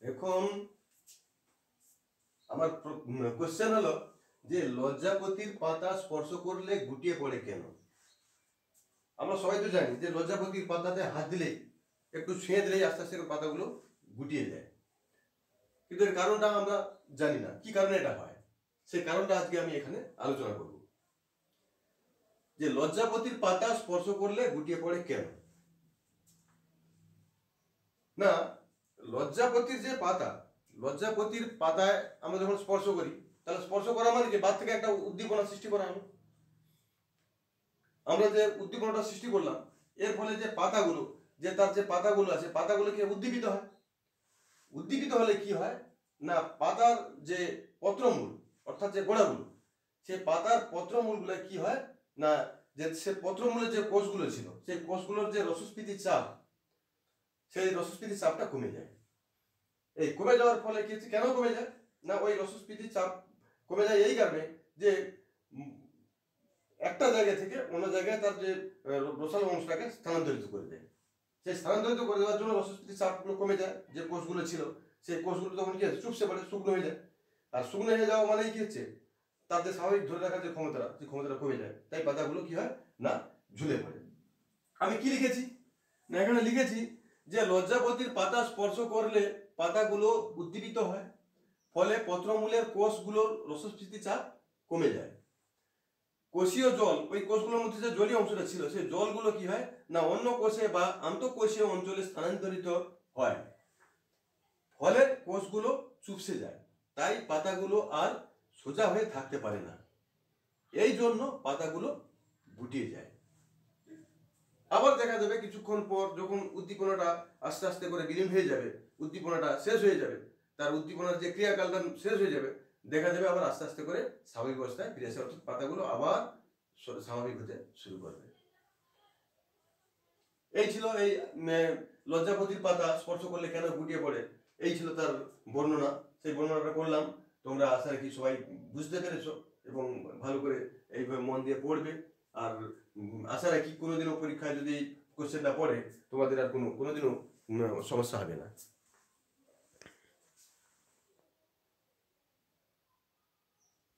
এখন আমার কোশ্চেন হলো যে লজ্জাপতির পাতা স্পর্শ করলে গুটিয়ে পড়ে কেন? আমরা সবাই তো জানি যে লজ্জাপতির পাতাতে হাত দিলেই, একটু ছুঁয়ে দিলেই আস্তে আস্তে পাতাগুলো গুটিয়ে যায়, কিন্তু এর কারণটা আমরা জানি না কি কারণে এটা হয়। সেই কারণটা আজকে আমি এখানে আলোচনা করব যে লজ্জাপতির পাতা স্পর্শ করলে গুটিয়ে পড়ে কেন। না, লজ্জাপতির যে পাতা, লজ্জাপতির পাতায় আমরা যখন স্পর্শ করি, তাহলে স্পর্শ করা মানে কি বাদ থেকে একটা উদ্দীপনা সৃষ্টি করা হলো। আমরা যে উদ্দীপনাটা সৃষ্টি করলাম, এর ফলে যে পাতাগুলো, যে তার যে পাতাগুলো আছে, পাতাগুলো কি উদ্দীপিত হয়। উদ্দীপিত হলে কি হয় না, পাতার যে পত্রমূল অর্থাৎ যে গোড়াগুলো, সেই পাতার পত্রমূলগুলো কি হয় না, যে সে পত্রমূলের যে কোষগুলো ছিল, সেই কোষগুলোর যে রসস্ফীতির চাপ, সেই রসস্ফীতির চাপটা কমে যায়। এই কমে যাওয়ার ফলে কি কেন কমে যায় না, ওই রসস্ফীতির চাপ কমে যায় এই কারণে যে একটা জায়গা থেকে অন্য জায়গায় তার যে রসালো অংশটাকে স্থানান্তরিত করে দেয়। সেই স্থানান্তরিত করে দেওয়ার জন্য রসস্ফীতির চাপগুলো কমে যায়। যে কোষগুলো ছিল সেই কোষগুলো তখন কি হচ্ছে, চুপসে পড়ে, শুকনো হয়ে যায়। আর শুকনো হয়ে যাওয়া মানেই কি হচ্ছে, তার যে স্বাভাবিক ধরে রাখার যে ক্ষমতাটা, সেই ক্ষমতাটা কমে যায়। তাই পাতাগুলো কি হয় না, ঝুলে পড়ে। আমি কি লিখেছি না, এখানে লিখেছি যে লজ্জাপতির পাতা স্পর্শ করলে পাতাগুলো উদ্দীপিত হয়, ফলে পত্রমূলের কোষগুলোর রসস্ফীতি চাপ কমে যায়। কোষীয় জল, ওই কোষগুলোর মধ্যে যে জলীয় অংশটা ছিল, সেই জলগুলো কি হয় না অন্য কোষে বা আন্তঃকোষীয় অঞ্চলে স্থানান্তরিত হয়, ফলে কোষগুলো চুপসে যায়। তাই পাতাগুলো আর সোজা হয়ে থাকতে পারে না, এই জন্য পাতাগুলো গুটিয়ে যায়। আবার দেখা যাবে কিছুক্ষণ পর যখন উদ্দীপনাটা আস্তে আস্তে করে বিলীন হয়ে যাবে, উদ্দীপনাটা শেষ হয়ে যাবে, তার উদ্দীপনার যে ক্রিয়াকালটা শেষ হয়ে যাবে, দেখা যাবে আবার আস্তে আস্তে করে স্বাভাবিক অবস্থায় ফিরে আসে, অর্থাৎ পাতাগুলো আবার স্বাভাবিক হতে শুরু করবে। এই ছিল এই লজ্জাপতির পাতা স্পর্শ করলে কেন গুটিয়ে পড়ে, এই ছিল তার বর্ণনা। সেই বর্ণনাটা করলাম, তোমরা আশা রাখি সবাই বুঝতে পেরেছো এবং ভালো করে এইভাবে মন দিয়ে পড়বে। আর আশা রাখি কোনোদিনও পরীক্ষায় যদি কোশ্চেনটা পড়ে, তোমাদের আর কোনোদিনও সমস্যা হবে না।